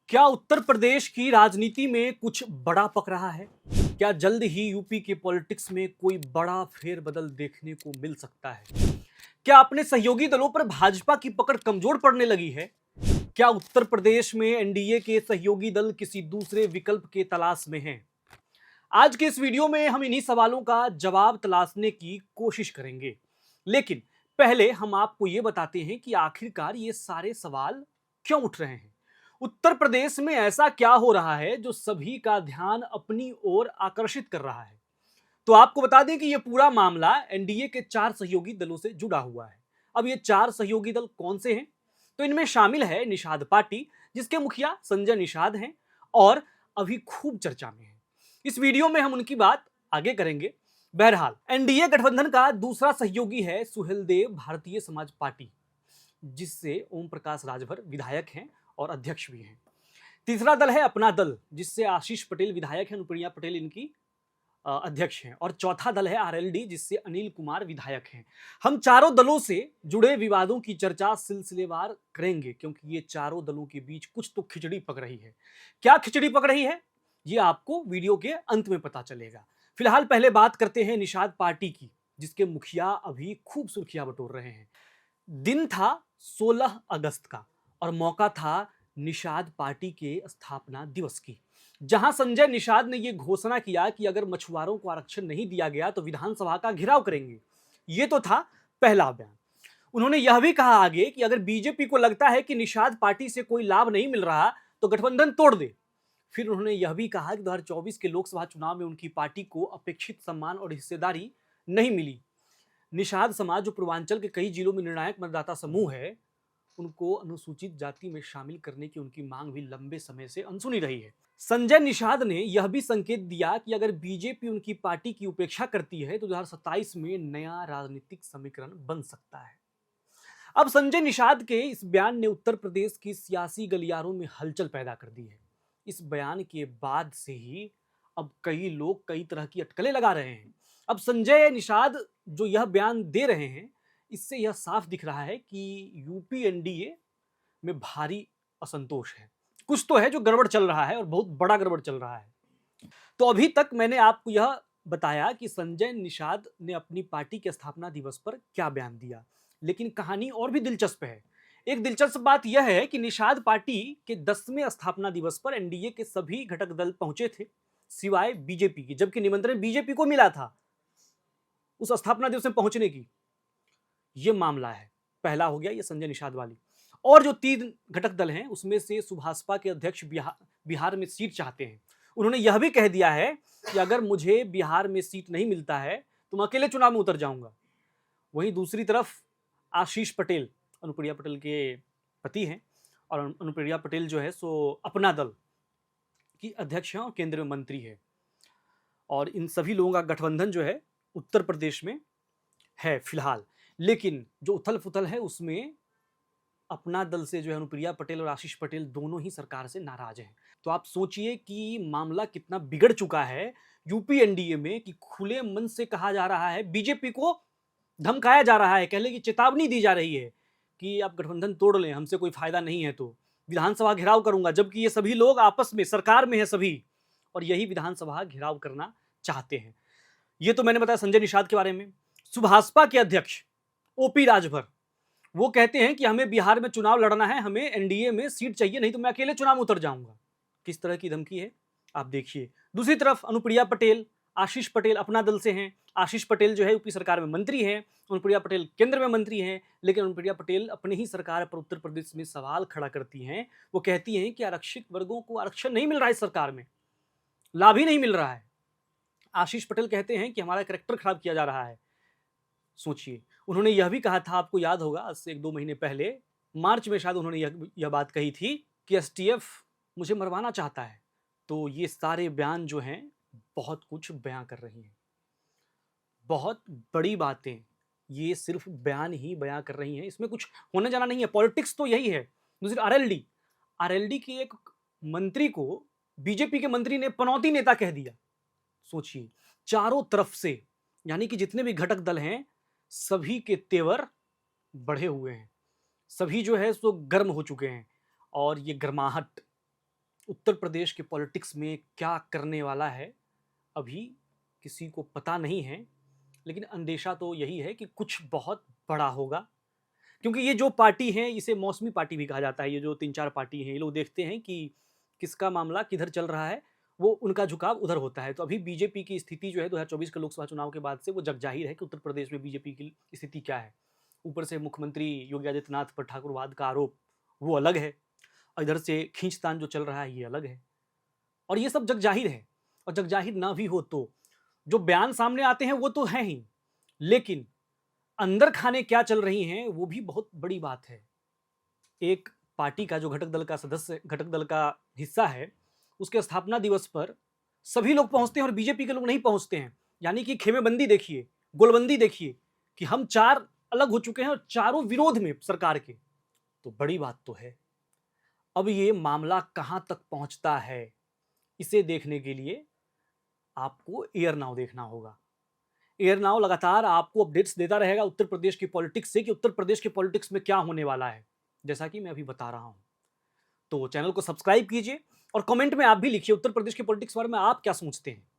क्या उत्तर प्रदेश की राजनीति में कुछ बड़ा पक रहा है? क्या जल्द ही यूपी के पॉलिटिक्स में कोई बड़ा फेरबदल देखने को मिल सकता है? क्या अपने सहयोगी दलों पर भाजपा की पकड़ कमजोर पड़ने लगी है? क्या उत्तर प्रदेश में एनडीए के सहयोगी दल किसी दूसरे विकल्प के तलाश में हैं? आज के इस वीडियो में हम इन्हीं सवालों का जवाब तलाशने की कोशिश करेंगे। लेकिन पहले हम आपको यह बताते हैं कि आखिरकार ये सारे सवाल क्यों उठ रहे हैं। उत्तर प्रदेश में ऐसा क्या हो रहा है जो सभी का ध्यान अपनी ओर आकर्षित कर रहा है? तो आपको बता दें कि यह पूरा मामला एनडीए के 4 सहयोगी दलों से जुड़ा हुआ है। अब ये 4 सहयोगी दल कौन से हैं? तो इनमें शामिल है निषाद पार्टी, जिसके मुखिया संजय निषाद हैं और अभी खूब चर्चा में है। इस वीडियो में हम उनकी बात आगे करेंगे। बहरहाल एनडीए गठबंधन का दूसरा सहयोगी है सुहेलदेव भारतीय समाज पार्टी, जिससे ओम प्रकाश राजभर विधायक हैं और अध्यक्ष भी हैं। तीसरा दल है अपना दल, जिससे आशीष पटेल विधायक हैं, अनुप्रिया पटेल इनकी अध्यक्ष हैं। और चौथा दल है आरएलडी, जिससे अनिल कुमार विधायक हैं। हम चारों दलों से जुड़े विवादों की चर्चा सिलसिलेवार करेंगे, क्योंकि ये चारों दलों के बीच कुछ तो खिचड़ी पक रही है। क्या खिचड़ी पक रही है, ये आपको वीडियो के अंत में पता चलेगा। फिलहाल पहले बात करते हैं निषाद पार्टी की, जिसके मुखिया अभी खूब सुर्खियां बटोर रहे हैं। दिन था 16 अगस्त का और मौका था निषाद पार्टी के स्थापना दिवस की, जहां संजय निषाद ने यह घोषणा किया कि अगर मछुआरों को आरक्षण नहीं दिया गया तो विधानसभा का घेराव करेंगे। यह तो था पहला बयान। उन्होंने यह भी कहा आगे कि अगर बीजेपी को लगता है कि निषाद पार्टी से कोई लाभ नहीं मिल रहा तो गठबंधन तोड़ दे। फिर उन्होंने यह भी कहा कि 2024 के लोकसभा चुनाव में उनकी पार्टी को अपेक्षित सम्मान और हिस्सेदारी नहीं मिली। निषाद समाज, जो पूर्वांचल के कई जिलों में निर्णायक मतदाता समूह है, उनको अनुसूचित जाति में शामिल करने की उनकी मांग भी लंबे समय से अनसुनी रही है। संजय निषाद ने यह भी संकेत दिया कि अगर बीजेपी उनकी पार्टी की उपेक्षा करती है तो 2027 में नया राजनीतिक समीकरण बन सकता है। अब संजय निषाद के इस बयान ने उत्तर प्रदेश की सियासी गलियारों में हलचल पैदा कर दी है। इस बयान के बाद से ही अब कई लोग कई तरह की अटकलें लगा रहे हैं। अब संजय निषाद जो यह बयान दे रहे हैं, इससे यह साफ दिख रहा है कि यूपी एनडीए में भारी असंतोष है। कुछ तो है जो गड़बड़ चल रहा है और बहुत बड़ा गड़बड़ चल रहा है। तो अभी तक मैंने आपको यह बताया कि संजय निषाद ने अपनी पार्टी के स्थापना दिवस पर क्या बयान दिया, लेकिन कहानी और भी दिलचस्प है। एक दिलचस्प बात यह है कि निषाद पार्टी के 10वें स्थापना दिवस पर एनडीए के सभी घटक दल पहुंचे थे, सिवाय बीजेपी की, जबकि निमंत्रण बीजेपी को मिला था उस स्थापना दिवस में पहुंचने की। यह मामला है, पहला हो गया ये संजय निषाद वाली। और जो 3 घटक दल हैं, उसमें से सुभाषपा के अध्यक्ष बिहार में सीट चाहते हैं। उन्होंने यह भी कह दिया है कि अगर मुझे बिहार में सीट नहीं मिलता है तो मैं अकेले चुनाव में उतर जाऊंगा। वहीं दूसरी तरफ आशीष पटेल, अनुप्रिया पटेल के पति हैं, और अनुप्रिया पटेल जो है सो अपना दल की अध्यक्ष हैं और केंद्रीय मंत्री है। और इन सभी लोगों का गठबंधन जो है उत्तर प्रदेश में है फिलहाल। लेकिन जो उथल पुथल है उसमें अपना दल से जो है अनुप्रिया पटेल और आशीष पटेल दोनों ही सरकार से नाराज हैं। तो आप सोचिए कि मामला कितना बिगड़ चुका है यूपी एनडीए में, कि खुले मन से कहा जा रहा है, बीजेपी को धमकाया जा रहा है, कहने की चेतावनी दी जा रही है कि आप गठबंधन तोड़ लें, हमसे कोई फायदा नहीं है तो विधानसभा घेराव करूंगा। जबकि ये सभी लोग आपस में सरकार में है सभी, और यही विधानसभा घेराव करना चाहते हैं। ये तो मैंने बताया संजय निषाद के बारे में। सुभाषपा के अध्यक्ष ओपी राजभर, वो कहते हैं कि हमें बिहार में चुनाव लड़ना है, हमें एनडीए में सीट चाहिए, नहीं तो मैं अकेले चुनाव में उतर जाऊंगा। किस तरह की धमकी है आप देखिए। दूसरी तरफ अनुप्रिया पटेल, आशीष पटेल अपना दल से हैं। आशीष पटेल जो है यूपी सरकार में मंत्री हैं, अनुप्रिया पटेल केंद्र में मंत्री हैं। लेकिन अनुप्रिया पटेल अपनी ही सरकार पर उत्तर प्रदेश में सवाल खड़ा करती हैं। वो कहती हैं कि आरक्षित वर्गों को आरक्षण नहीं मिल रहा है, इस सरकार में लाभ ही नहीं मिल रहा है। आशीष पटेल कहते हैं कि हमारा कैरेक्टर खराब किया जा रहा है। सोचिए, उन्होंने यह भी कहा था, आपको याद होगा, आज से 1-2 महीने पहले मार्च में शायद उन्होंने यह बात कही थी कि एसटीएफ मुझे मरवाना चाहता है। तो ये सारे बयान जो हैं बहुत कुछ बयां कर रही हैं, बहुत बड़ी बातें ये सिर्फ बयान ही बयां कर रही हैं, इसमें कुछ होने जाना नहीं है। पॉलिटिक्स तो यही है। दूसरी आरएलडी, आरएलडी के एक मंत्री को बीजेपी के मंत्री ने पनौती नेता कह दिया। सोचिए, चारों तरफ से, यानी कि जितने भी घटक दल हैं सभी के तेवर बढ़े हुए हैं, सभी जो है सो गर्म हो चुके हैं। और ये गर्माहट उत्तर प्रदेश के पॉलिटिक्स में क्या करने वाला है अभी किसी को पता नहीं है, लेकिन अंदेशा तो यही है कि कुछ बहुत बड़ा होगा। क्योंकि ये जो पार्टी है इसे मौसमी पार्टी भी कहा जाता है। ये जो 3-4 पार्टी हैं, ये लोग देखते हैं कि किसका मामला किधर चल रहा है, वो उनका झुकाव उधर होता है। तो अभी बीजेपी की स्थिति जो है 2024 के लोकसभा चुनाव के बाद से वो जगजाहिर है कि उत्तर प्रदेश में बीजेपी की स्थिति क्या है। ऊपर से मुख्यमंत्री योगी आदित्यनाथ पर ठाकुरवाद का आरोप वो अलग है, और इधर से खींचतान जो चल रहा है ये अलग है, और ये सब जगजाहिर है। और जगजाहिर ना भी हो तो जो बयान सामने आते हैं वो तो हैं ही, लेकिन अंदर खाने क्या चल रही हैं वो भी बहुत बड़ी बात है। एक पार्टी का जो घटक दल का सदस्य, घटक दल का हिस्सा है, उसके स्थापना दिवस पर सभी लोग पहुंचते हैं और बीजेपी के लोग नहीं पहुंचते हैं। यानी कि खेमेबंदी देखिए, गोलबंदी देखिए कि हम चार अलग हो चुके हैं और चारों विरोध में सरकार के। तो बड़ी बात तो है। अब ये मामला कहां तक पहुंचता है इसे देखने के लिए आपको एयर नाउ देखना होगा। एयर नाउ लगातार आपको अपडेट्स देता रहेगा उत्तर प्रदेश की पॉलिटिक्स से कि उत्तर प्रदेश के पॉलिटिक्स में क्या होने वाला है, जैसा कि मैं अभी बता रहा हूं। तो चैनल को सब्सक्राइब कीजिए और कमेंट में आप भी लिखिए उत्तर प्रदेश के पॉलिटिक्स के बारे में आप क्या सोचते हैं।